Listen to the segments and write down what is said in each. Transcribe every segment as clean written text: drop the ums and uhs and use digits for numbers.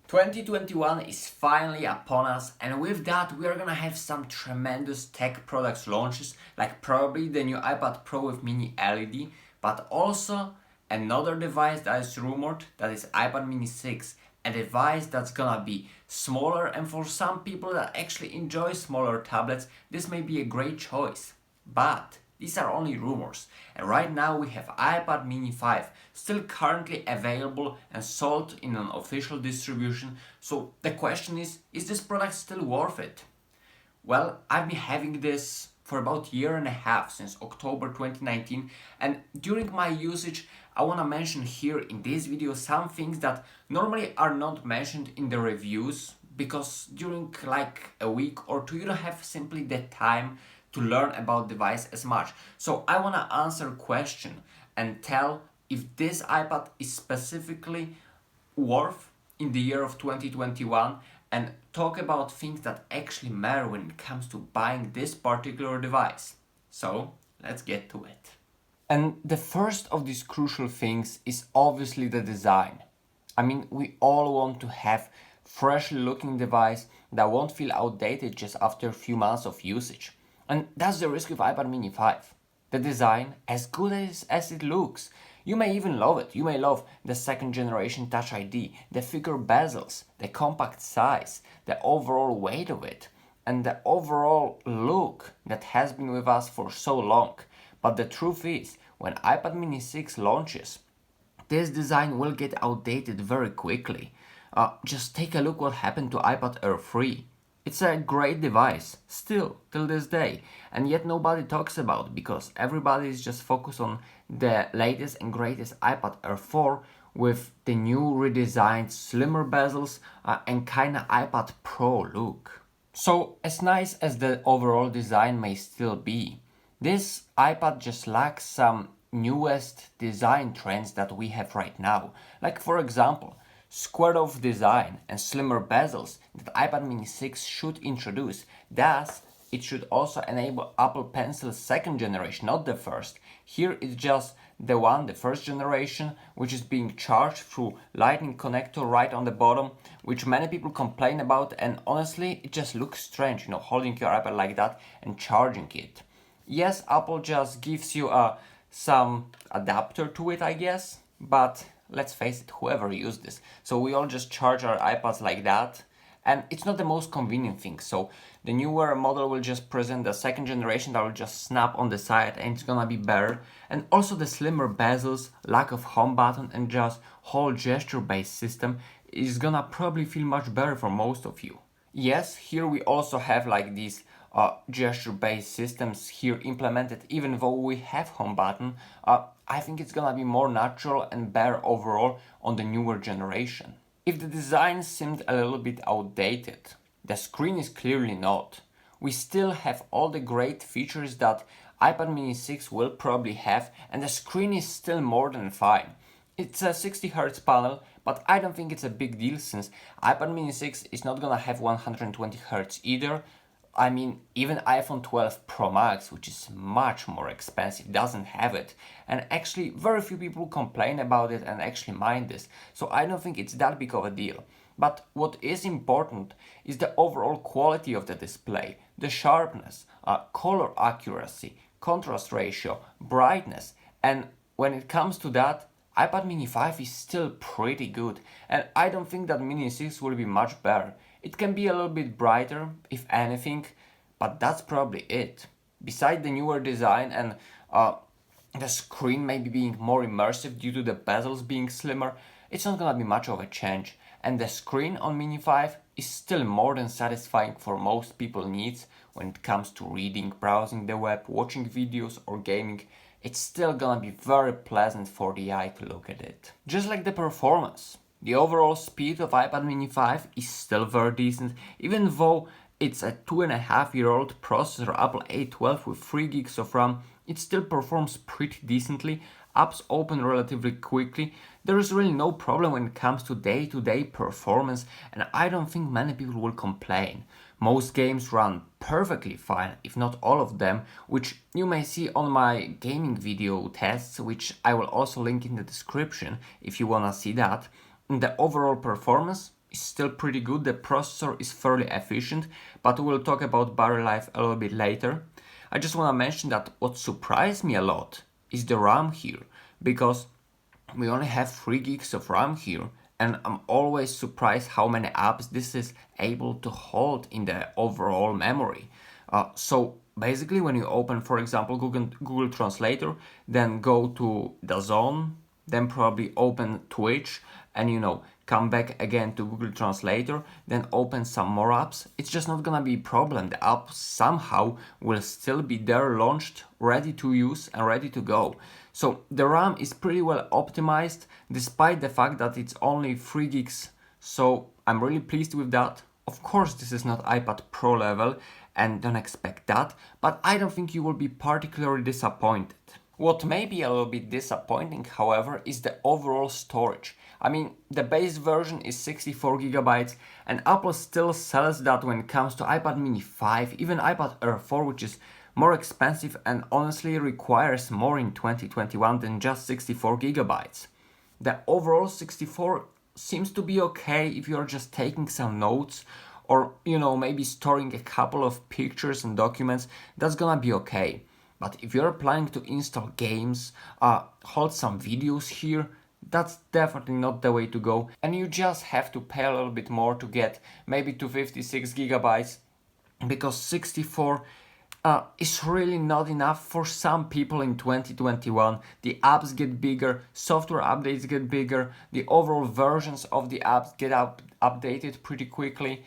2021 is finally upon us, and with that we are gonna have some tremendous tech products launches, like probably the new iPad Pro with mini LED, but also another device that is rumored, that is iPad mini 6, a device that's gonna be smaller, and for some people that actually enjoy smaller tablets, this may be a great choice. But these are only rumors, and right now we have iPad mini 5 still currently available and sold in an official distribution. So the question is this product still worth it? Well, I've been having this for about a year and a half, since October 2019, and during my usage I want to mention here in this video some things that normally are not mentioned in the reviews, because during like a week or two you don't have simply the time to learn about device as much. So I want to answer question and tell if this iPad is specifically worth in the year of 2021, and talk about things that actually matter when it comes to buying this particular device. So let's get to it. And the first of these crucial things is obviously the design. I mean, we all want to have freshly looking device that won't feel outdated just after a few months of usage. And that's the risk with iPad mini 5. The design, as good as it looks, you may even love it. You may love the second generation Touch ID, the thicker bezels, the compact size, the overall weight of it, and the overall look that has been with us for so long. But the truth is, when iPad mini 6 launches, this design will get outdated very quickly. Just take a look what happened to iPad Air 3. It's a great device, still, till this day, and yet nobody talks about it because everybody is just focused on the latest and greatest iPad Air 4 with the new redesigned slimmer bezels and kinda iPad Pro look. So, as nice as the overall design may still be, this iPad just lacks some newest design trends that we have right now. Like for example, squared off design and slimmer bezels that iPad mini 6 should introduce. Thus, it should also enable Apple Pencil's second generation, not the first. Here it's just the first generation, which is being charged through lightning connector right on the bottom, which many people complain about, and honestly it just looks strange, holding your iPad like that and charging it. Yes, Apple just gives you some adapter to it, I guess, but let's face it, whoever used this. So we all just charge our iPads like that, and it's not the most convenient thing. So the newer model will just present the second generation that will just snap on the side and it's gonna be better. And also the slimmer bezels, lack of home button, and just whole gesture-based system is gonna probably feel much better for most of you. Yes, here we also have like these gesture-based systems here implemented, even though we have home button. I think it's gonna be more natural and better overall on the newer generation. If the design seemed a little bit outdated, the screen is clearly not. We still have all the great features that iPad mini 6 will probably have, and the screen is still more than fine. It's a 60Hz panel, but I don't think it's a big deal since iPad mini 6 is not gonna have 120Hz either. I mean, even iPhone 12 Pro Max, which is much more expensive, doesn't have it. And actually, very few people complain about it and actually mind this. So I don't think it's that big of a deal. But what is important is the overall quality of the display, the sharpness, color accuracy, contrast ratio, brightness. And when it comes to that, iPad mini 5 is still pretty good. And I don't think that mini 6 will be much better. It can be a little bit brighter, if anything, but that's probably it. Besides the newer design and the screen maybe being more immersive due to the bezels being slimmer, it's not gonna be much of a change. And the screen on Mini 5 is still more than satisfying for most people's needs when it comes to reading, browsing the web, watching videos or gaming. It's still gonna be very pleasant for the eye to look at it. Just like the performance. The overall speed of iPad mini 5 is still very decent, even though it's a 2.5-year-old processor, Apple A12 with 3 gigs of RAM, it still performs pretty decently, apps open relatively quickly, there is really no problem when it comes to day-to-day performance, and I don't think many people will complain. Most games run perfectly fine, if not all of them, which you may see on my gaming video tests, which I will also link in the description if you wanna see that. The overall performance is still pretty good. The processor is fairly efficient, but we'll talk about battery life a little bit later. I just want to mention that what surprised me a lot is the RAM here, because we only have 3 gigs of RAM here, and I'm always surprised how many apps this is able to hold in the overall memory. So basically when you open, for example, Google Translator, then go to the zone, then probably open Twitch, and come back again to Google Translator, then open some more apps, it's just not gonna be a problem. The app somehow will still be there, launched, ready to use and ready to go. So the RAM is pretty well optimized despite the fact that it's only 3 gigs. So I'm really pleased with that. Of course, this is not iPad Pro level and don't expect that, but I don't think you will be particularly disappointed. What may be a little bit disappointing, however, is the overall storage. I mean, the base version is 64 gigabytes, and Apple still sells that when it comes to iPad mini 5, even iPad Air 4, which is more expensive and honestly requires more in 2021 than just 64 gigabytes. The overall 64 seems to be okay if you're just taking some notes or, maybe storing a couple of pictures and documents, that's gonna be okay. But if you're planning to install games, hold some videos here, that's definitely not the way to go. And you just have to pay a little bit more to get maybe to 56 gigabytes, because 64 is really not enough for some people in 2021. The apps get bigger, software updates get bigger, the overall versions of the apps get updated pretty quickly.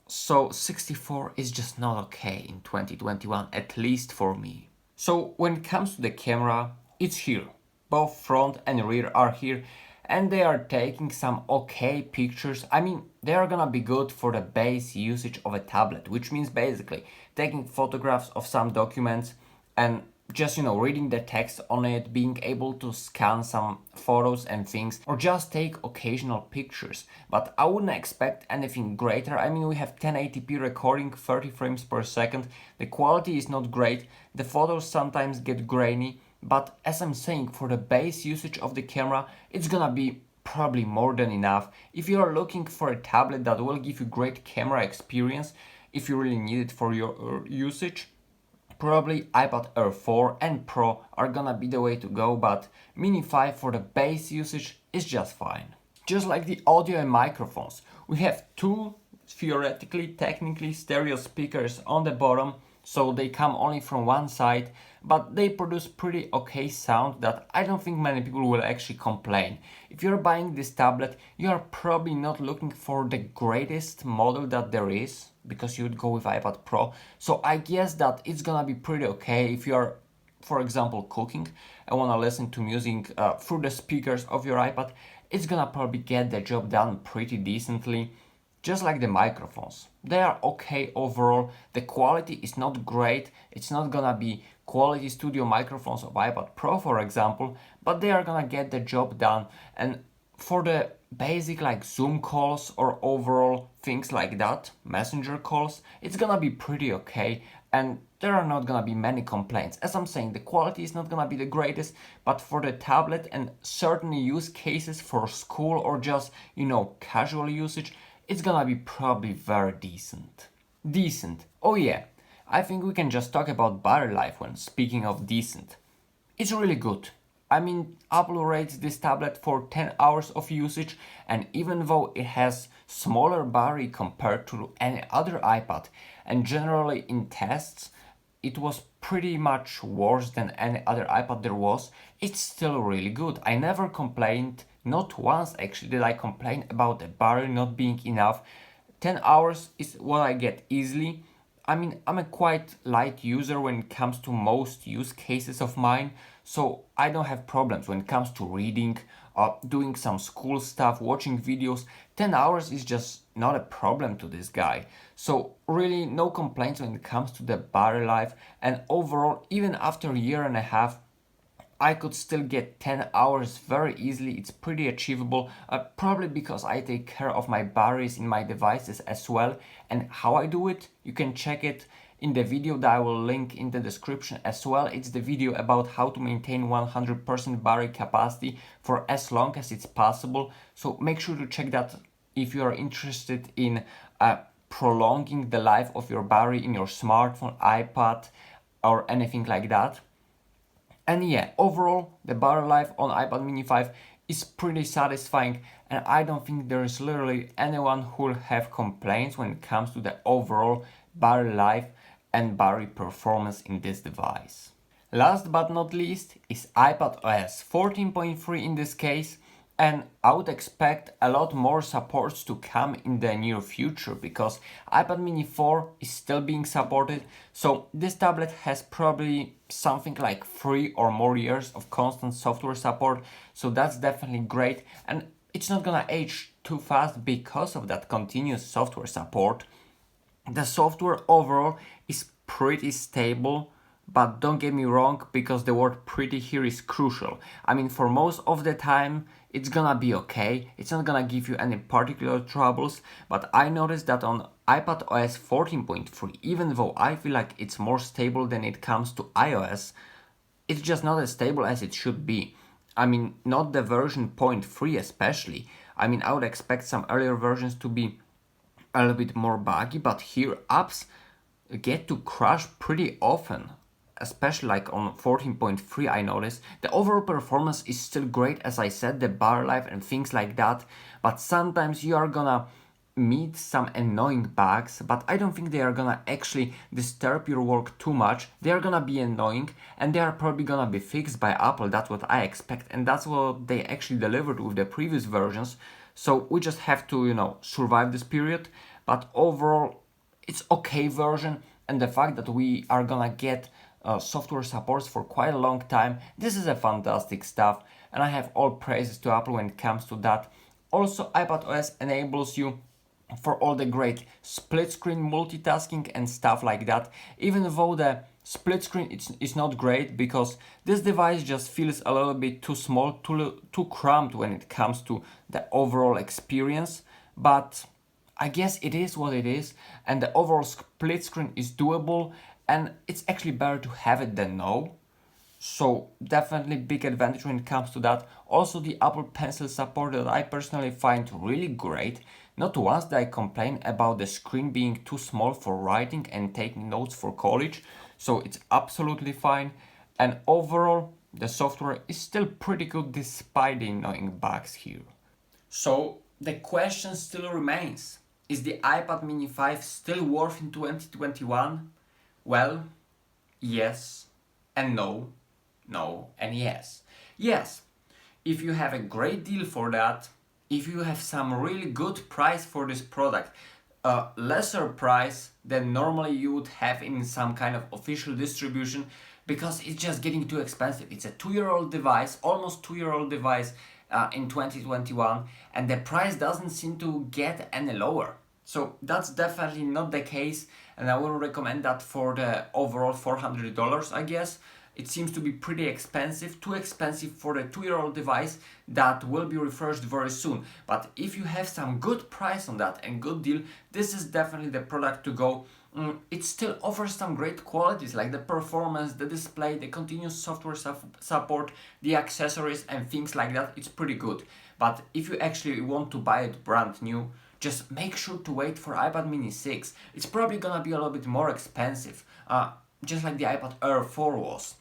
So 64 is just not okay in 2021, at least for me. So when it comes to the camera, it's here. Both front and rear are here, and they are taking some okay pictures. I mean, they are gonna be good for the base usage of a tablet, which means basically taking photographs of some documents and just, reading the text on it, being able to scan some photos and things, or just take occasional pictures. But I wouldn't expect anything greater. I mean, we have 1080p recording, 30 frames per second. The quality is not great. The photos sometimes get grainy, but as I'm saying, for the base usage of the camera, it's gonna be probably more than enough. If you are looking for a tablet that will give you great camera experience, if you really need it for your usage, probably iPad Air 4 and Pro are gonna be the way to go, but Mini 5 for the base usage is just fine. Just like the audio and microphones, we have two theoretically, technically stereo speakers on the bottom, so they come only from one side, but they produce pretty okay sound that I don't think many people will actually complain. If you're buying this tablet, you are probably not looking for the greatest model that there is, because you would go with iPad Pro. So I guess that it's gonna be pretty okay if you're, for example, cooking and wanna listen to music through the speakers of your iPad. It's gonna probably get the job done pretty decently. Just like the microphones, they are okay overall. The quality is not great. It's not gonna be quality studio microphones of iPad Pro, for example, but they are gonna get the job done. And for the basic like Zoom calls or overall things like that, messenger calls, it's gonna be pretty okay, and there are not gonna be many complaints. As I'm saying, the quality is not gonna be the greatest, but for the tablet and certain use cases for school or just, casual usage, it's gonna be probably very decent. Decent. Oh yeah, I think we can just talk about battery life when speaking of decent. It's really good. I mean, Apple rates this tablet for 10 hours of usage, and even though it has smaller battery compared to any other iPad, and generally in tests it was pretty much worse than any other iPad there was, it's still really good. I never complained, not once actually did I complain about the battery not being enough. 10 hours is what I get easily. I mean, I'm a quite light user when it comes to most use cases of mine, so I don't have problems when it comes to reading, doing some school stuff, watching videos. 10 hours is just not a problem to this guy. So really no complaints when it comes to the battery life, and overall, even after a year and a half, I could still get 10 hours very easily. It's pretty achievable, probably because I take care of my batteries in my devices as well. And how I do it, you can check it in the video that I will link in the description as well. It's the video about how to maintain 100% battery capacity for as long as it's possible. So make sure to check that if you are interested in prolonging the life of your battery in your smartphone, iPad, or anything like that. And yeah, overall, the battery life on iPad mini 5 is pretty satisfying, and I don't think there is literally anyone who will have complaints when it comes to the overall battery life and battery performance in this device. Last but not least is iPad OS 14.3 in this case, and I would expect a lot more supports to come in the near future because iPad mini 4 is still being supported, so this tablet has probably something like 3 or more years of constant software support, so that's definitely great, and it's not gonna age too fast because of that continuous software support. The software overall is pretty stable, but don't get me wrong, because the word pretty here is crucial. I mean, for most of the time, it's gonna be okay. It's not gonna give you any particular troubles, but I noticed that on iPad OS 14.3, even though I feel like it's more stable than it comes to iOS, it's just not as stable as it should be. I mean, not the version 0.3 especially. I mean, I would expect some earlier versions to be a little bit more buggy, but here apps get to crash pretty often, especially like on 14.3. I noticed the overall performance is still great, as I said, the battery life and things like that, but sometimes you are gonna meet some annoying bugs, but I don't think they are gonna actually disturb your work too much. They are gonna be annoying and they are probably gonna be fixed by Apple. That's what I expect, and that's what they actually delivered with the previous versions. So we just have to, survive this period. But overall, it's okay version, and the fact that we are gonna get software supports for quite a long time, this is a fantastic stuff, and I have all praises to Apple when it comes to that. Also, iPad OS enables you for all the great split screen multitasking and stuff like that, even though the split screen is not great because this device just feels a little bit too small, too cramped when it comes to the overall experience, but I guess it is what it is, and the overall split screen is doable, and it's actually better to have it than no. So definitely big advantage when it comes to that. Also the Apple Pencil support that I personally find really great. Not once did I complain about the screen being too small for writing and taking notes for college, so it's absolutely fine. And overall, the software is still pretty good despite the annoying bugs here. So the question still remains, is the iPad mini 5 still worth in 2021? Well, yes and no. No and yes. Yes, if you have a great deal for that, if you have some really good price for this product, a lesser price than normally you would have in some kind of official distribution, because it's just getting too expensive. It's a 2-year-old device, almost 2-year-old device in 2021, and the price doesn't seem to get any lower. So that's definitely not the case, and I wouldn't recommend that for the overall $400, I guess. It seems to be pretty expensive, too expensive for the 2-year-old device that will be refreshed very soon. But if you have some good price on that and good deal, this is definitely the product to go. It still offers some great qualities like the performance, the display, the continuous software support, the accessories and things like that. It's pretty good. But if you actually want to buy it brand new, just make sure to wait for iPad mini 6. It's probably gonna be a little bit more expensive, just like the iPad Air 4 was.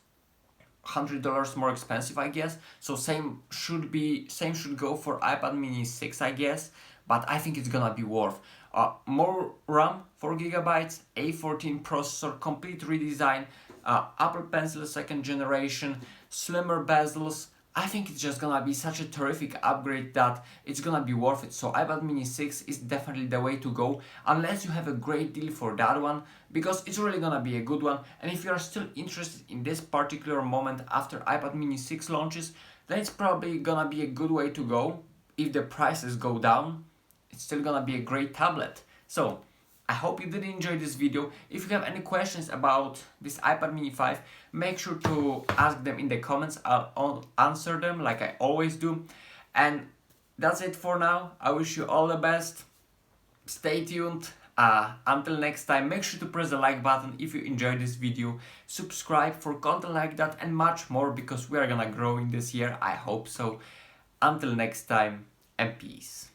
$100 more expensive, I guess. So same should go for iPad mini 6, I guess, but I think it's gonna be worth. More RAM, 4 GB, A14 processor, complete redesign, Apple Pencil 2nd generation, slimmer bezels. I think it's just gonna be such a terrific upgrade that it's gonna be worth it. So iPad mini 6 is definitely the way to go, unless you have a great deal for that one, because it's really gonna be a good one. And if you are still interested in this particular moment after iPad mini 6 launches, then it's probably gonna be a good way to go. If the prices go down, it's still gonna be a great tablet. So I hope you did enjoy this video. If you have any questions about this iPad mini 5, make sure to ask them in the comments. I'll answer them like I always do. And that's it for now. I wish you all the best. Stay tuned. Until next time, make sure to press the like button if you enjoyed this video. Subscribe for content like that and much more, because we are gonna grow in this year. I hope so. Until next time, and peace.